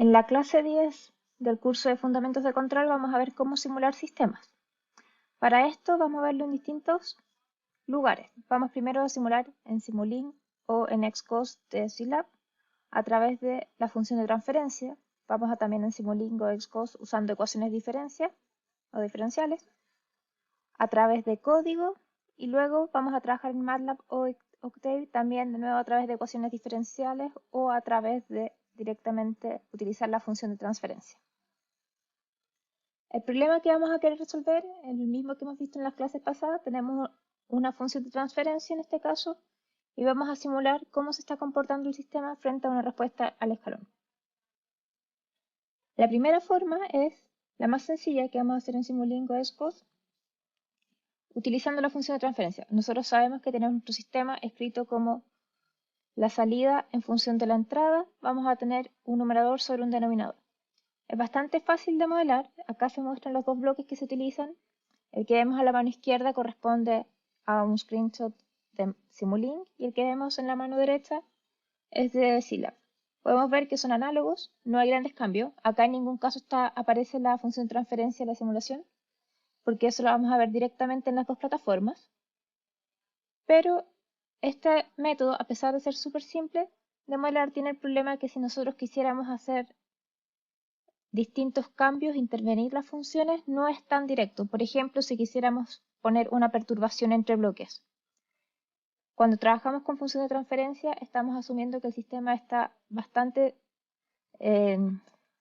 En la clase 10 del curso de Fundamentos de Control vamos a ver cómo simular sistemas. Para esto vamos a verlo en distintos lugares. Vamos primero a simular en Simulink o en Xcos de Scilab a través de la función de transferencia. Vamos a también en Simulink o Xcos usando ecuaciones de diferencia o diferenciales a través de código y luego vamos a trabajar en MATLAB o Octave también de nuevo a través de ecuaciones diferenciales o a través de directamente utilizar la función de transferencia. El problema que vamos a querer resolver es el mismo que hemos visto en las clases pasadas. Tenemos una función de transferencia en este caso y vamos a simular cómo se está comportando el sistema frente a una respuesta al escalón. La primera forma es la más sencilla que vamos a hacer en Simulink o Xcos utilizando la función de transferencia. Nosotros sabemos que tenemos nuestro sistema escrito como la salida en función de la entrada. Vamos a tener un numerador sobre un denominador. Es bastante fácil de modelar. Acá se muestran los dos bloques que se utilizan. El que vemos a la mano izquierda corresponde a un screenshot de Simulink y el que vemos en la mano derecha es de Scilab. Podemos ver que son análogos, no hay grandes cambios. Acá en ningún caso aparece la función de transferencia de la simulación, porque eso lo vamos a ver directamente en las dos plataformas. Pero este método, a pesar de ser súper simple de modelar, tiene el problema que si nosotros quisiéramos hacer distintos cambios, intervenir las funciones, no es tan directo. Por ejemplo, si quisiéramos poner una perturbación entre bloques. Cuando trabajamos con función de transferencia, estamos asumiendo que el sistema está bastante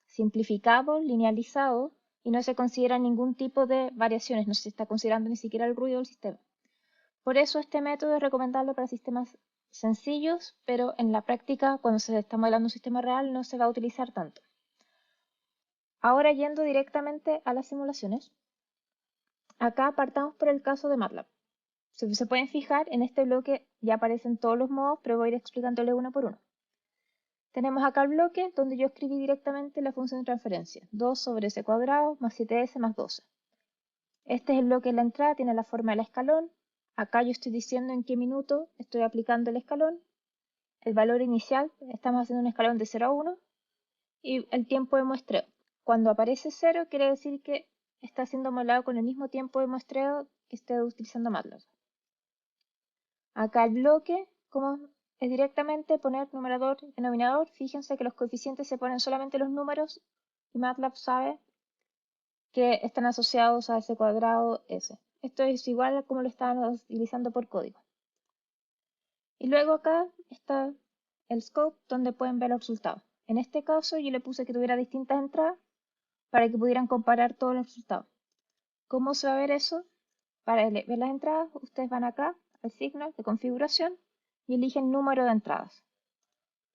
simplificado, linealizado, y no se considera ningún tipo de variaciones, no se está considerando ni siquiera el ruido del sistema. Por eso este método es recomendable para sistemas sencillos, pero en la práctica, cuando se está modelando un sistema real, no se va a utilizar tanto. Ahora yendo directamente a las simulaciones, acá partamos por el caso de MATLAB. Si se pueden fijar, en este bloque ya aparecen todos los modos, pero voy a ir explicándole uno por uno. Tenemos acá el bloque donde yo escribí directamente la función de transferencia, 2 sobre s cuadrado más 7s más 12. Este es el bloque de la entrada, tiene la forma del escalón. Acá yo estoy diciendo en qué minuto estoy aplicando el escalón. El valor inicial, estamos haciendo un escalón de 0 a 1. Y el tiempo de muestreo. Cuando aparece 0 quiere decir que está siendo modelado con el mismo tiempo de muestreo que esté utilizando MATLAB. Acá el bloque, como es directamente poner numerador y denominador, fíjense que los coeficientes se ponen solamente los números y MATLAB sabe que están asociados a ese cuadrado S. Esto es igual a como lo estaban utilizando por código. Y luego acá está el scope donde pueden ver los resultados. En este caso yo le puse que tuviera distintas entradas para que pudieran comparar todos los resultados. ¿Cómo se va a ver eso? Para ver las entradas, ustedes van acá al signo de configuración y eligen número de entradas.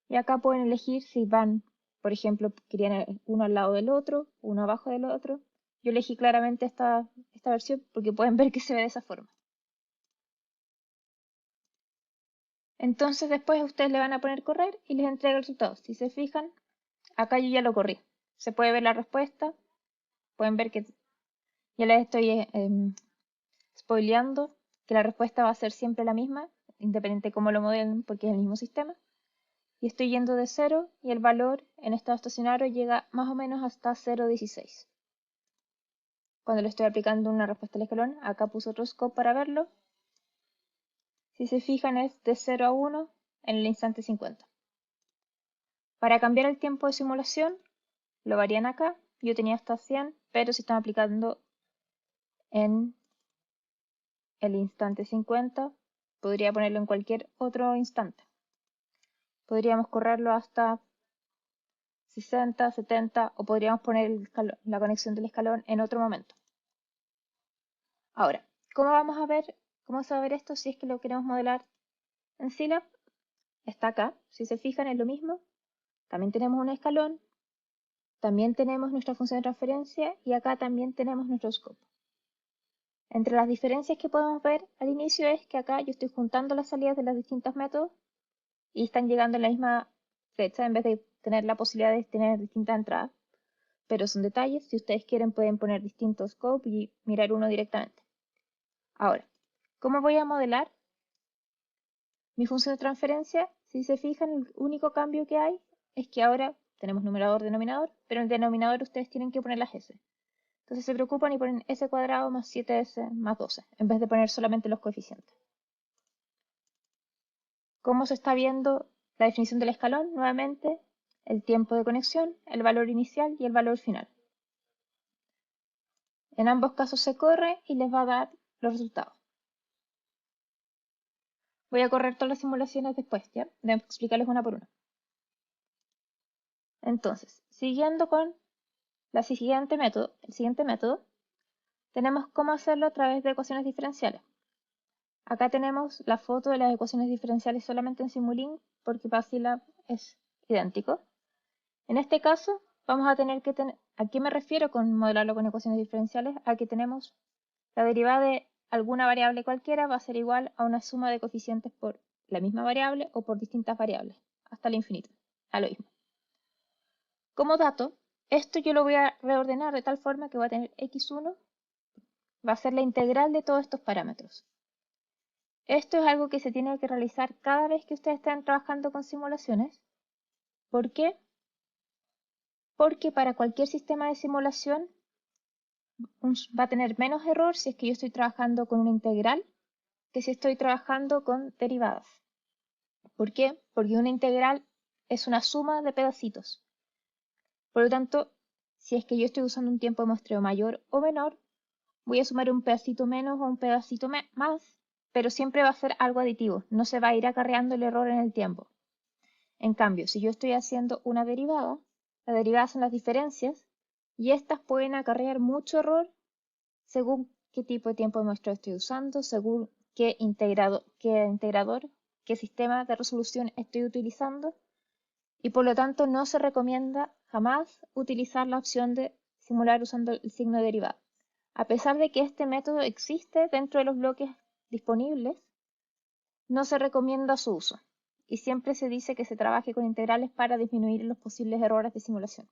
Y acá pueden elegir si van, por ejemplo, querían uno al lado del otro, uno abajo del otro. Yo elegí claramente esta versión porque pueden ver que se ve de esa forma. Entonces después ustedes le van a poner correr y les entrega el resultado. Si se fijan, acá yo ya lo corrí. Se puede ver la respuesta. Pueden ver que ya les estoy spoileando que la respuesta va a ser siempre la misma, independiente de cómo lo modelen, porque es el mismo sistema. Y estoy yendo de 0 y el valor en estado estacionario llega más o menos hasta 0,16. Cuando le estoy aplicando una respuesta al escalón, acá puse otro scope para verlo. Si se fijan es de 0 a 1 en el instante 50. Para cambiar el tiempo de simulación, lo varían acá. Yo tenía hasta 100, pero si están aplicando en el instante 50, podría ponerlo en cualquier otro instante. Podríamos correrlo hasta 60, 70 o podríamos poner la conexión del escalón en otro momento. Ahora, ¿cómo se va a ver esto si es que lo queremos modelar en Scilab? Está acá, si se fijan es lo mismo. También tenemos un escalón, también tenemos nuestra función de transferencia y acá también tenemos nuestro scope. Entre las diferencias que podemos ver al inicio es que acá yo estoy juntando las salidas de los distintos métodos y están llegando en la misma fecha en vez de tener la posibilidad de tener distintas entradas. Pero son detalles, si ustedes quieren pueden poner distintos scopes y mirar uno directamente. Ahora, ¿cómo voy a modelar mi función de transferencia? Si se fijan, el único cambio que hay es que ahora tenemos numerador, denominador, pero en el denominador ustedes tienen que poner las s. Entonces se preocupan y ponen s cuadrado más 7s más 12, en vez de poner solamente los coeficientes. ¿Cómo se está viendo la definición del escalón? Nuevamente, el tiempo de conexión, el valor inicial y el valor final. En ambos casos se corre y les va a dar los resultados. Voy a correr todas las simulaciones después, ¿ya? Debo explicarles una por una. Entonces, siguiendo con el siguiente método, tenemos cómo hacerlo a través de ecuaciones diferenciales. Acá tenemos la foto de las ecuaciones diferenciales solamente en Simulink, porque para Scilab es idéntico. En este caso, vamos a tener que tener, ¿a qué me refiero con modelarlo con ecuaciones diferenciales? A que tenemos la derivada de alguna variable cualquiera va a ser igual a una suma de coeficientes por la misma variable o por distintas variables, hasta el infinito, a lo mismo. Como dato, esto yo lo voy a reordenar de tal forma que va a tener x1, va a ser la integral de todos estos parámetros. Esto es algo que se tiene que realizar cada vez que ustedes estén trabajando con simulaciones. ¿Por qué? Porque para cualquier sistema de simulación va a tener menos error si es que yo estoy trabajando con una integral que si estoy trabajando con derivadas. ¿Por qué? Porque una integral es una suma de pedacitos. Por lo tanto, si es que yo estoy usando un tiempo de muestreo mayor o menor, voy a sumar un pedacito menos o un pedacito más, pero siempre va a ser algo aditivo, no se va a ir acarreando el error en el tiempo. En cambio, si yo estoy haciendo una derivada, las derivadas son las diferencias y estas pueden acarrear mucho error según qué tipo de tiempo de muestreo estoy usando, según qué integrador, qué sistema de resolución estoy utilizando y por lo tanto no se recomienda jamás utilizar la opción de simular usando el signo de derivada. A pesar de que este método existe dentro de los bloques disponibles, no se recomienda su uso y siempre se dice que se trabaje con integrales para disminuir los posibles errores de simulación.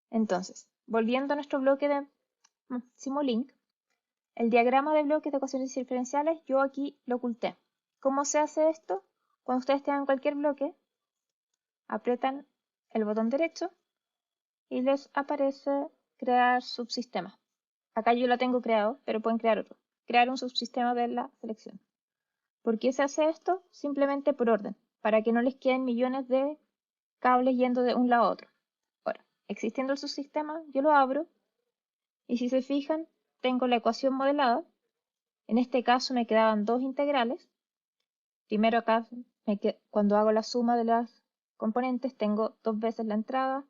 Entonces, volviendo a nuestro bloque de Simulink, el diagrama de bloques de ecuaciones diferenciales yo aquí lo oculté. ¿Cómo se hace esto? Cuando ustedes tengan cualquier bloque, aprietan el botón derecho y les aparece crear subsistema. Acá yo lo tengo creado, pero pueden crear otro. Crear un subsistema de la selección. ¿Por qué se hace esto? Simplemente por orden, para que no les queden millones de cables yendo de un lado a otro. Ahora, existiendo el subsistema, yo lo abro y si se fijan, tengo la ecuación modelada. En este caso me quedaban dos integrales. Primero acá, cuando hago la suma de las componentes, tengo 2 veces la entrada,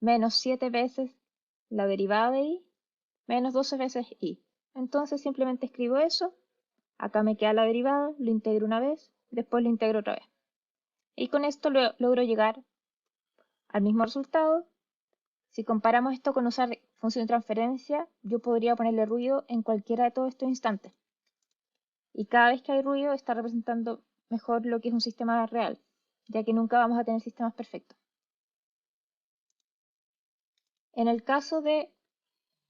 menos 7 veces la derivada de y, menos 12 veces y. Entonces simplemente escribo eso, acá me queda la derivada, lo integro una vez, después lo integro otra vez. Y con esto logro llegar al mismo resultado. Si comparamos esto con usar función de transferencia, yo podría ponerle ruido en cualquiera de todos estos instantes. Y cada vez que hay ruido está representando mejor lo que es un sistema real, ya que nunca vamos a tener sistemas perfectos. En el caso de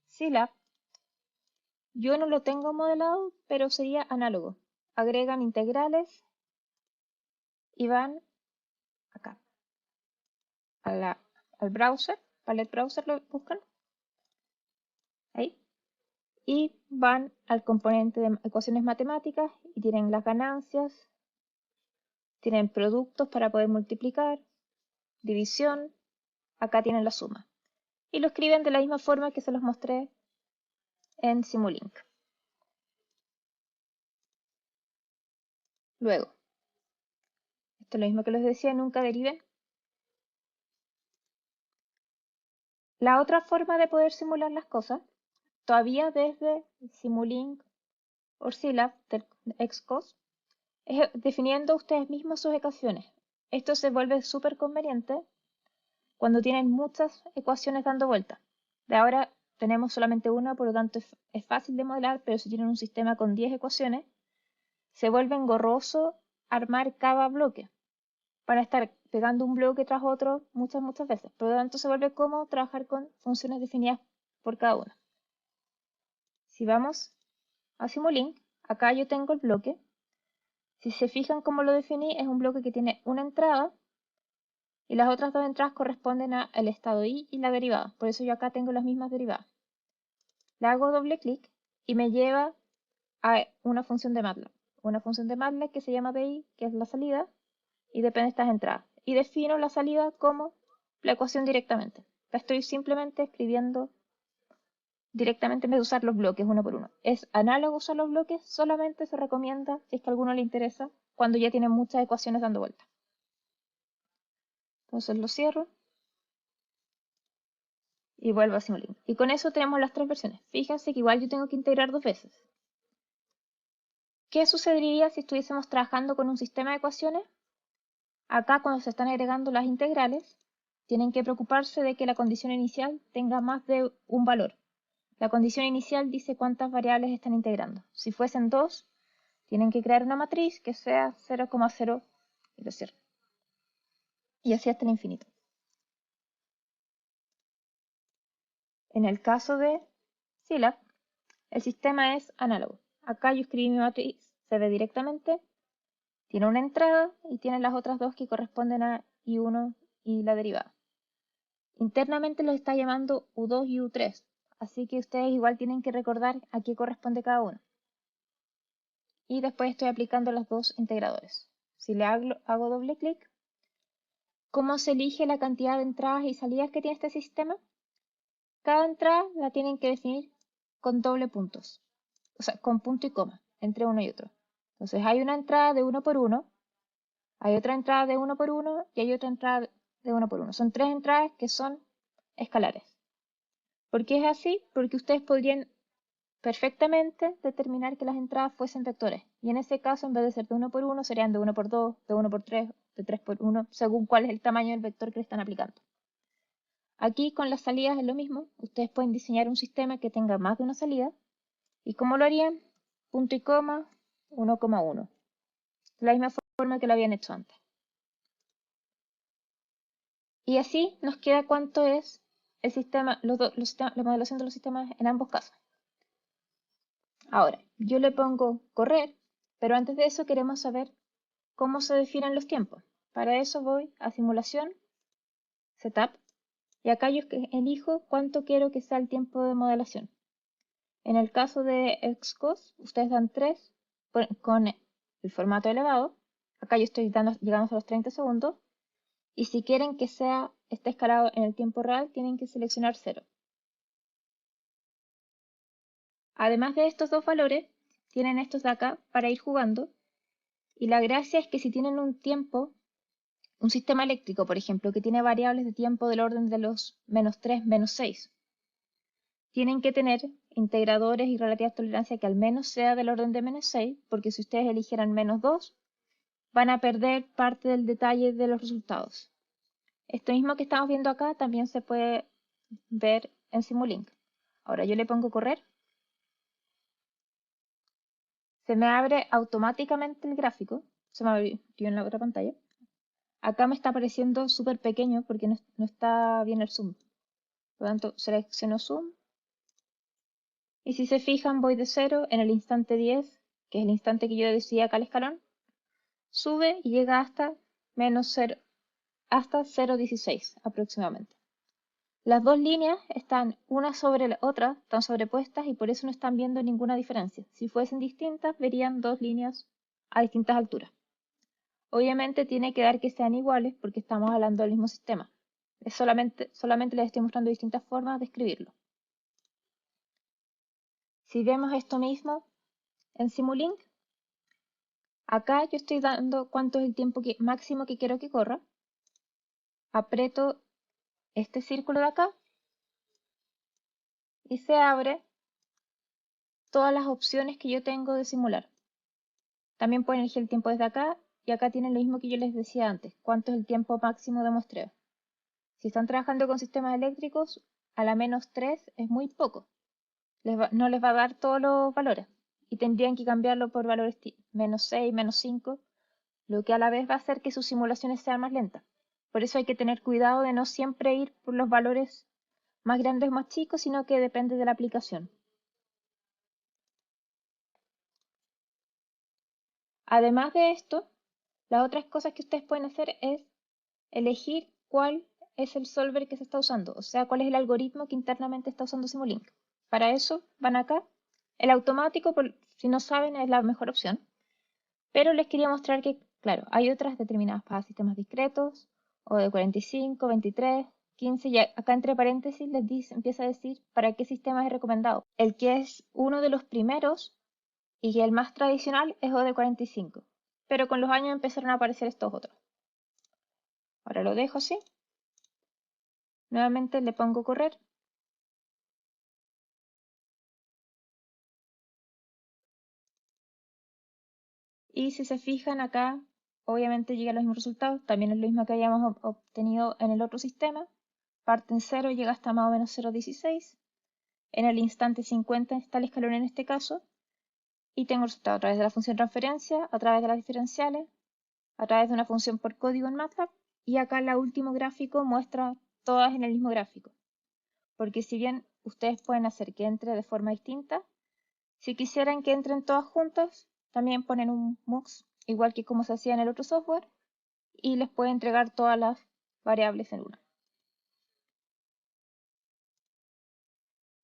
Scilab, yo no lo tengo modelado, pero sería análogo. Agregan integrales y van acá, al browser, Palette Browser lo buscan, ahí, y van al componente de ecuaciones matemáticas y tienen las ganancias, tienen productos para poder multiplicar, división, acá tienen la suma. Y lo escriben de la misma forma que se los mostré en Simulink. Luego, esto es lo mismo que les decía, nunca deriven. La otra forma de poder simular las cosas, todavía desde Simulink o Scilab del Xcos, es definiendo ustedes mismos sus ecuaciones. Esto se vuelve súper conveniente cuando tienen muchas ecuaciones dando vuelta. De ahora tenemos solamente una, por lo tanto es fácil de modelar, pero si tienen un sistema con 10 ecuaciones, se vuelve engorroso armar cada bloque. Para estar pegando un bloque tras otro muchas veces. Por lo tanto, se vuelve cómodo trabajar con funciones definidas por cada una. Si vamos a Simulink, acá yo tengo el bloque. Si se fijan cómo lo definí, es un bloque que tiene una entrada y las otras dos entradas corresponden al estado I y la derivada. Por eso yo acá tengo las mismas derivadas. Le hago doble clic y me lleva a una función de MATLAB. Una función de MATLAB que se llama DI, que es la salida, y depende de estas entradas. Y defino la salida como la ecuación directamente. La estoy simplemente escribiendo directamente en vez de usar los bloques uno por uno. Es análogo usar los bloques, solamente se recomienda, si es que a alguno le interesa, cuando ya tienen muchas ecuaciones dando vuelta. Entonces lo cierro y vuelvo a Simulink. Y con eso tenemos las tres versiones. Fíjense que igual yo tengo que integrar dos veces. ¿Qué sucedería si estuviésemos trabajando con un sistema de ecuaciones? Acá cuando se están agregando las integrales, tienen que preocuparse de que la condición inicial tenga más de un valor. La condición inicial dice cuántas variables están integrando. Si fuesen 2, tienen que crear una matriz que sea 0,0 y lo cierran. Y así hasta el infinito. En el caso de Scilab, el sistema es análogo. Acá yo escribí mi matriz, se ve directamente, tiene una entrada y tiene las otras dos que corresponden a I1 y la derivada. Internamente los está llamando U2 y U3, así que ustedes igual tienen que recordar a qué corresponde cada uno. Y después estoy aplicando los dos integradores. Si le hago doble clic, ¿cómo se elige la cantidad de entradas y salidas que tiene este sistema? Cada entrada la tienen que definir con doble puntos, o sea, con punto y coma, entre uno y otro. Entonces hay una entrada de 1 por 1, hay otra entrada de 1 por 1 y hay otra entrada de 1 por 1. Son tres entradas que son escalares. ¿Por qué es así? Porque ustedes podrían perfectamente determinar que las entradas fuesen vectores. Y en ese caso, en vez de ser de 1 por 1, serían de 1 por 2, de 1 por 3, de 3 por 1, según cuál es el tamaño del vector que le están aplicando. Aquí con las salidas es lo mismo. Ustedes pueden diseñar un sistema que tenga más de una salida. ¿Y cómo lo harían? Punto y coma, 1,1. De la misma forma que lo habían hecho antes. Y así nos queda cuánto es el sistema, la modelación de los sistemas en ambos casos. Ahora, yo le pongo correr, pero antes de eso queremos saber cómo se definen los tiempos. Para eso voy a simulación, setup, y acá yo elijo cuánto quiero que sea el tiempo de modelación. En el caso de Xcos, ustedes dan 3 con el formato elevado. Acá yo estoy llegando a los 30 segundos. Y si quieren que esté escalado en el tiempo real, tienen que seleccionar 0. Además de estos dos valores, tienen estos de acá para ir jugando. Y la gracia es que si tienen un sistema eléctrico, por ejemplo, que tiene variables de tiempo del orden de los -3, -6, tienen que tener integradores y relativas tolerancia que al menos sea del orden de -6, porque si ustedes eligieran -2, van a perder parte del detalle de los resultados. Esto mismo que estamos viendo acá también se puede ver en Simulink. Ahora yo le pongo correr. Se me abre automáticamente el gráfico. Se me abrió en la otra pantalla. Acá me está apareciendo súper pequeño porque no está bien el zoom. Por lo tanto, selecciono zoom. Y si se fijan, voy de 0 en el instante 10, que es el instante que yo decía acá el escalón. Sube y llega hasta -0, hasta 0,16 aproximadamente. Las dos líneas están una sobre la otra, están sobrepuestas y por eso no están viendo ninguna diferencia. Si fuesen distintas, verían dos líneas a distintas alturas. Obviamente tiene que dar que sean iguales porque estamos hablando del mismo sistema. Solamente les estoy mostrando distintas formas de escribirlo. Si vemos esto mismo en Simulink, acá yo estoy dando cuánto es el tiempo máximo que quiero que corra. Aprieto este círculo de acá y se abre todas las opciones que yo tengo de simular. También pueden elegir el tiempo desde acá y acá tienen lo mismo que yo les decía antes, cuánto es el tiempo máximo de muestreo. Si están trabajando con sistemas eléctricos, a la -3 es muy poco. No les va a dar todos los valores y tendrían que cambiarlo por valores -6, -5, lo que a la vez va a hacer que sus simulaciones sean más lentas. Por eso hay que tener cuidado de no siempre ir por los valores más grandes o más chicos, sino que depende de la aplicación. Además de esto, las otras cosas que ustedes pueden hacer es elegir cuál es el solver que se está usando, o sea, cuál es el algoritmo que internamente está usando Simulink. Para eso van acá. El automático, si no saben, es la mejor opción. Pero les quería mostrar que, claro, hay otras determinadas para sistemas discretos, o de 45, 23, 15, y acá entre paréntesis les dice, empieza a decir para qué sistema es recomendado. El que es uno de los primeros y que el más tradicional es OD45, pero con los años empezaron a aparecer estos otros. Ahora lo dejo así. Nuevamente le pongo correr. Y si se fijan acá, obviamente llega a los mismos resultados. También es lo mismo que habíamos obtenido en el otro sistema. Parte en 0 y llega hasta más o menos 0,16. En el instante 50 está el escalón en este caso. Y tengo el resultado a través de la función transferencia, a través de las diferenciales, a través de una función por código en MATLAB. Y acá el último gráfico muestra todas en el mismo gráfico. Porque si bien ustedes pueden hacer que entre de forma distinta, si quisieran que entren todas juntas, también ponen un MUX, igual que como se hacía en el otro software, y les puede entregar todas las variables en una.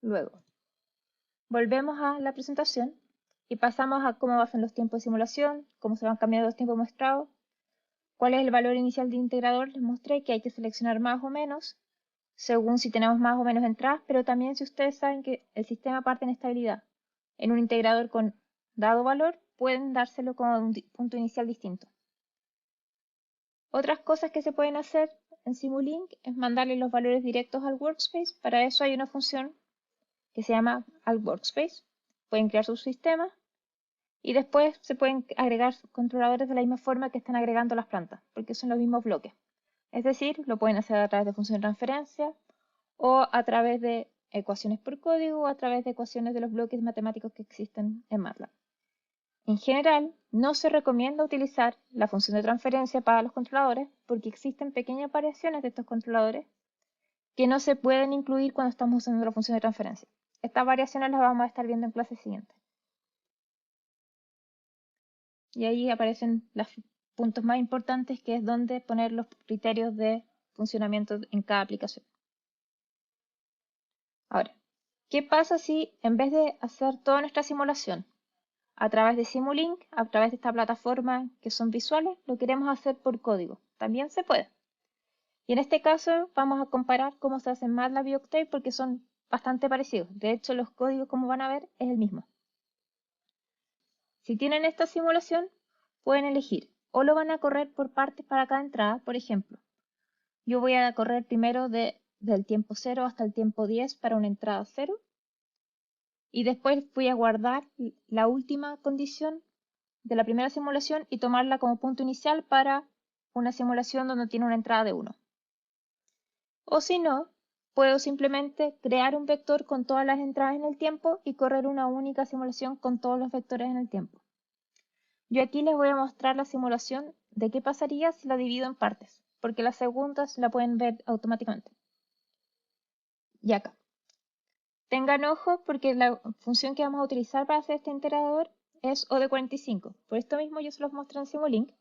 Luego, volvemos a la presentación y pasamos a cómo bajan los tiempos de simulación, cómo se van cambiando los tiempos muestrados, cuál es el valor inicial de integrador. Les mostré que hay que seleccionar más o menos, según si tenemos más o menos entradas, pero también si ustedes saben que el sistema parte en estabilidad en un integrador con dado valor, pueden dárselo como un punto inicial distinto. Otras cosas que se pueden hacer en Simulink es mandarle los valores directos al workspace. Para eso hay una función que se llama al workspace. Pueden crear sus sistemas y después se pueden agregar controladores de la misma forma que están agregando las plantas, porque son los mismos bloques. Es decir, lo pueden hacer a través de función de transferencia o a través de ecuaciones por código o a través de ecuaciones de los bloques matemáticos que existen en MATLAB. En general, no se recomienda utilizar la función de transferencia para los controladores porque existen pequeñas variaciones de estos controladores que no se pueden incluir cuando estamos usando la función de transferencia. Estas variaciones las vamos a estar viendo en clase siguiente. Y ahí aparecen los puntos más importantes, que es dónde poner los criterios de funcionamiento en cada aplicación. Ahora, ¿qué pasa si en vez de hacer toda nuestra simulación a través de Simulink, a través de esta plataforma que son visuales, lo queremos hacer por código? También se puede. Y en este caso vamos a comparar cómo se hace en MATLAB y Octave porque son bastante parecidos. De hecho, los códigos, como van a ver, es el mismo. Si tienen esta simulación, pueden elegir o lo van a correr por partes para cada entrada. Por ejemplo, yo voy a correr primero del tiempo 0 hasta el tiempo 10 para una entrada 0. Y después voy a guardar la última condición de la primera simulación y tomarla como punto inicial para una simulación donde tiene una entrada de 1. O si no, puedo simplemente crear un vector con todas las entradas en el tiempo y correr una única simulación con todos los vectores en el tiempo. Yo aquí les voy a mostrar la simulación de qué pasaría si la divido en partes, porque las segundas la pueden ver automáticamente. Y acá. Tengan ojo porque la función que vamos a utilizar para hacer este integrador es OD45. Por esto mismo yo se los muestro en Simulink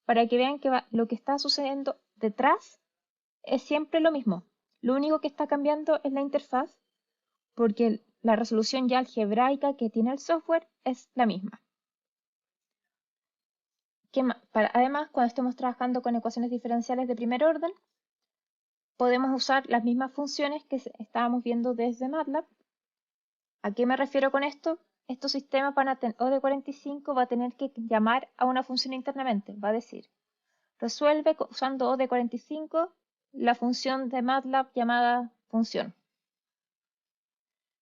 para que vean que lo que está sucediendo detrás es siempre lo mismo. Lo único que está cambiando es la interfaz porque la resolución ya algebraica que tiene el software es la misma. Además, cuando estemos trabajando con ecuaciones diferenciales de primer orden, podemos usar las mismas funciones que estábamos viendo desde MATLAB. ¿A qué me refiero con esto? Estos sistemas OD45 va a tener que llamar a una función internamente. Va a decir, resuelve usando OD45 la función de MATLAB llamada función.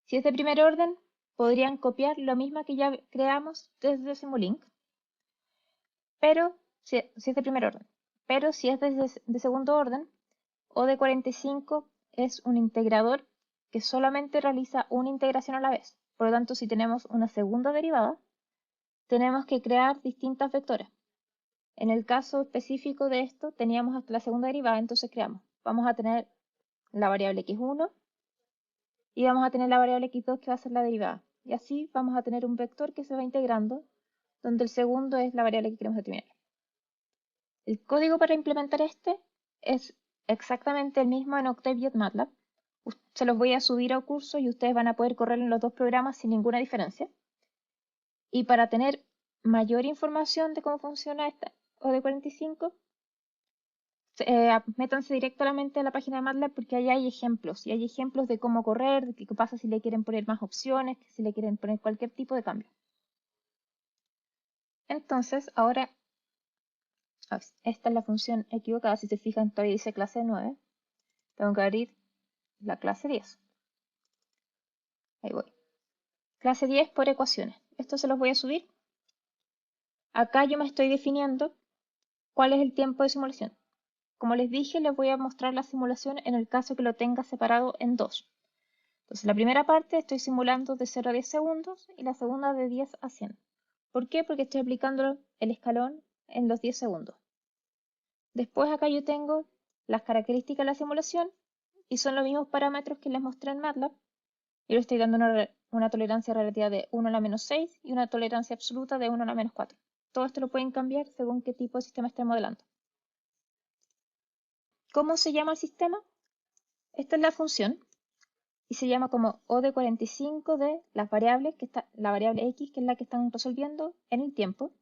Si es de primer orden, podrían copiar lo mismo que ya creamos desde Simulink, pero si es de primer orden. Pero si es de segundo orden, OD45 es un integrador que solamente realiza una integración a la vez. Por lo tanto, si tenemos una segunda derivada, tenemos que crear distintas vectores. En el caso específico de esto, teníamos hasta la segunda derivada, entonces creamos. Vamos a tener la variable x1 y vamos a tener la variable x2 que va a ser la derivada. Y así vamos a tener un vector que se va integrando, donde el segundo es la variable que queremos determinar. El código para implementar este es exactamente el mismo en Octave y en MATLAB. Se los voy a subir a curso y ustedes van a poder correr en los dos programas sin ninguna diferencia. Y para tener mayor información de cómo funciona esta OD45, métanse directamente a la página de MATLAB porque ahí hay ejemplos. Y hay ejemplos de cómo correr, de qué pasa si le quieren poner más opciones, si le quieren poner cualquier tipo de cambio. Entonces, ahora, esta es la función equivocada. Si se fijan, todavía dice clase 9. Tengo que abrir la clase 10. Ahí voy. Clase 10 por ecuaciones. Esto se los voy a subir. Acá yo me estoy definiendo cuál es el tiempo de simulación. Como les dije, les voy a mostrar la simulación en el caso que lo tenga separado en dos. Entonces, la primera parte estoy simulando de 0 a 10 segundos y la segunda de 10 a 100. ¿Por qué? Porque estoy aplicando el escalón en los 10 segundos. Después acá yo tengo las características de la simulación y son los mismos parámetros que les mostré en MATLAB. Y le estoy dando una tolerancia relativa de 1 a la menos 6 y una tolerancia absoluta de 1 a la menos 4. Todo esto lo pueden cambiar según qué tipo de sistema estén modelando. ¿Cómo se llama el sistema? Esta es la función y se llama como OD45 de las variables, la variable X, que es la que están resolviendo en el tiempo.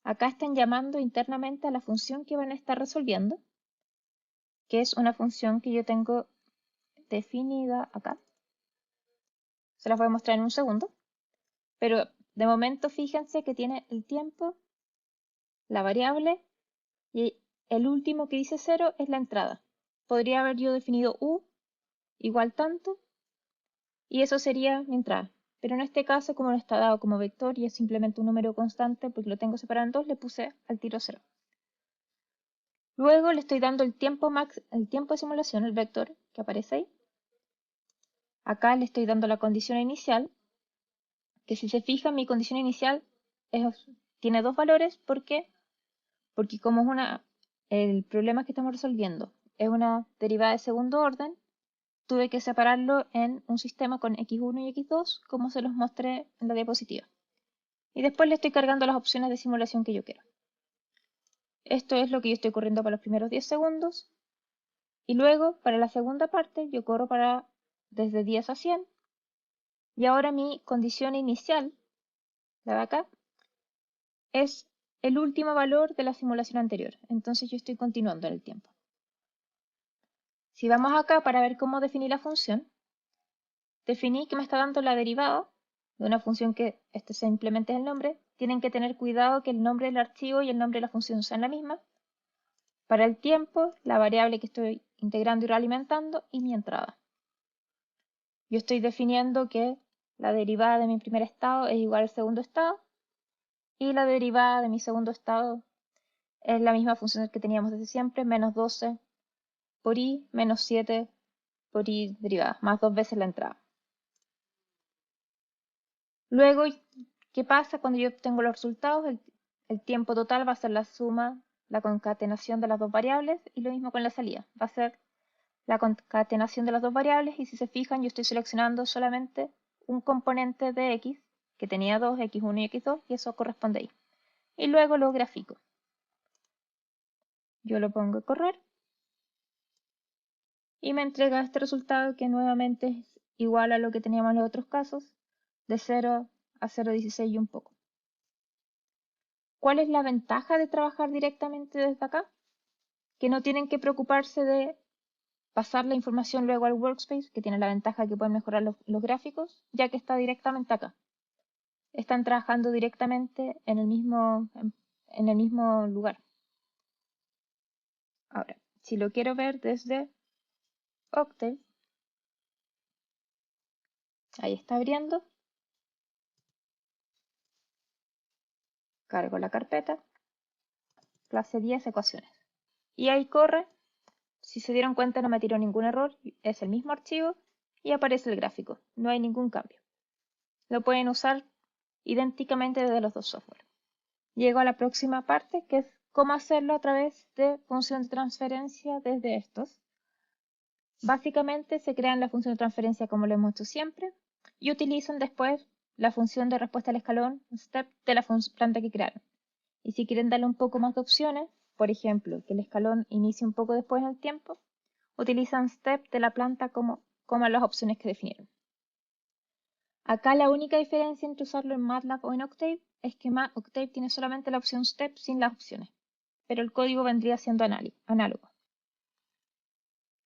Acá están llamando internamente a la función que van a estar resolviendo, que es una función que yo tengo definida acá. Se las voy a mostrar en un segundo. Pero de momento fíjense que tiene el tiempo, la variable y el último que dice 0 es la entrada. Podría haber yo definido U igual tanto y eso sería mi entrada. Pero en este caso, como no está dado como vector y es simplemente un número constante porque lo tengo separado en dos, le puse al tiro 0. Luego le estoy dando el tiempo de simulación, el vector que aparece ahí. Acá le estoy dando la condición inicial, que si se fijan, mi condición inicial tiene dos valores. ¿Por qué? Porque como el problema que estamos resolviendo es una derivada de segundo orden, tuve que separarlo en un sistema con x1 y x2, como se los mostré en la diapositiva. Y después le estoy cargando las opciones de simulación que yo quiero. Esto es lo que yo estoy corriendo para los primeros 10 segundos. Y luego, para la segunda parte, yo corro desde 10 a 100. Y ahora mi condición inicial, la de acá, es el último valor de la simulación anterior. Entonces yo estoy continuando en el tiempo. Si vamos acá para ver cómo definir la función, definí que me está dando la derivada de una función que simplemente es el nombre. Tienen que tener cuidado que el nombre del archivo y el nombre de la función sean la misma. Para el tiempo, la variable que estoy integrando y realimentando y mi entrada. Yo estoy definiendo que la derivada de mi primer estado es igual al segundo estado y la derivada de mi segundo estado es la misma función que teníamos desde siempre, menos 12 por i menos 7 por i derivada, más 2 veces la entrada. Luego, ¿qué pasa cuando yo obtengo los resultados? El tiempo total va a ser la suma, la concatenación de las dos variables y lo mismo con la salida. Va a ser la concatenación de las dos variables y si se fijan yo estoy seleccionando solamente un componente de x que tenía dos, x1 y x2 y eso corresponde ahí. Y luego lo grafico. Yo lo pongo a correr y me entrega este resultado que nuevamente es igual a lo que teníamos en los otros casos, de 0 a 0,16 y un poco. ¿Cuál es la ventaja de trabajar directamente desde acá? Que no tienen que preocuparse de pasar la información luego al workspace, que tiene la ventaja que pueden mejorar los gráficos, ya que está directamente acá. Están trabajando directamente en el mismo lugar. Ahora, si lo quiero ver desde Octave, ahí está abriendo. Cargo la carpeta, clase 10 ecuaciones. Y ahí corre. Si se dieron cuenta no me tiró ningún error, es el mismo archivo y aparece el gráfico. No hay ningún cambio. Lo pueden usar idénticamente desde los dos software. Llego a la próxima parte, que es cómo hacerlo a través de función de transferencia desde estos. Básicamente se crean la función de transferencia como lo hemos hecho siempre y utilizan después la función de respuesta al escalón, step, de la planta que crearon. Y si quieren darle un poco más de opciones, por ejemplo, que el escalón inicie un poco después en el tiempo, utilizan step de la planta como las opciones que definieron. Acá la única diferencia entre usarlo en MATLAB o en Octave es que Octave tiene solamente la opción step sin las opciones, pero el código vendría siendo análogo.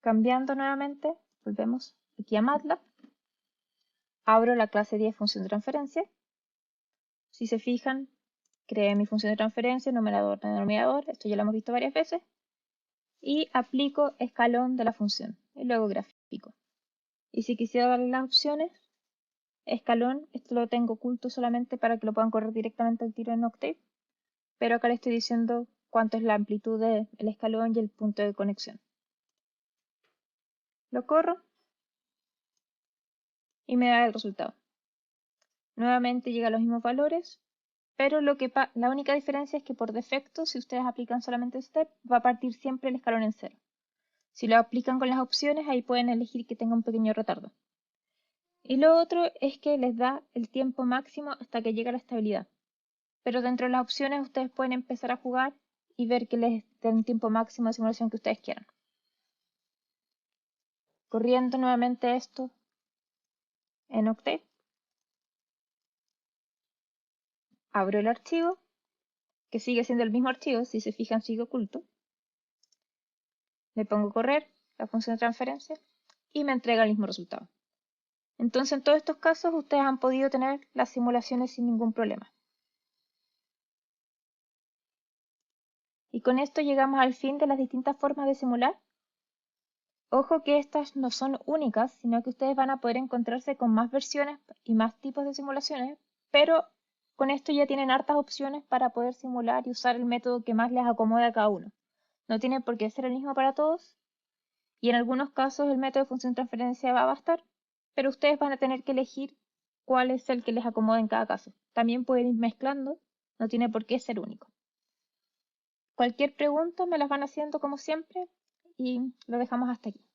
Cambiando nuevamente, volvemos aquí a MATLAB. Abro la clase 10 función de transferencia. Si se fijan, creé mi función de transferencia, numerador, denominador, esto ya lo hemos visto varias veces, y aplico escalón de la función, y luego gráfico. Y si quisiera darle las opciones, escalón, esto lo tengo oculto solamente para que lo puedan correr directamente al tiro en Octave, pero acá le estoy diciendo cuánto es la amplitud del escalón y el punto de conexión. Lo corro y me da el resultado. Nuevamente llega a los mismos valores, pero la única diferencia es que por defecto, si ustedes aplican solamente step, va a partir siempre el escalón en 0. Si lo aplican con las opciones, ahí pueden elegir que tenga un pequeño retardo. Y lo otro es que les da el tiempo máximo hasta que llega la estabilidad. Pero dentro de las opciones ustedes pueden empezar a jugar y ver que les den un tiempo máximo de simulación que ustedes quieran. Corriendo nuevamente esto en Octave. Abro el archivo, que sigue siendo el mismo archivo, si se fijan sigue oculto. Le pongo correr, la función de transferencia, y me entrega el mismo resultado. Entonces en todos estos casos ustedes han podido tener las simulaciones sin ningún problema. Y con esto llegamos al fin de las distintas formas de simular. Ojo que estas no son únicas, sino que ustedes van a poder encontrarse con más versiones y más tipos de simulaciones, pero con esto ya tienen hartas opciones para poder simular y usar el método que más les acomode a cada uno. No tiene por qué ser el mismo para todos, y en algunos casos el método de función de transferencia va a bastar, pero ustedes van a tener que elegir cuál es el que les acomode en cada caso. También pueden ir mezclando, no tiene por qué ser único. Cualquier pregunta me las van haciendo como siempre y lo dejamos hasta aquí.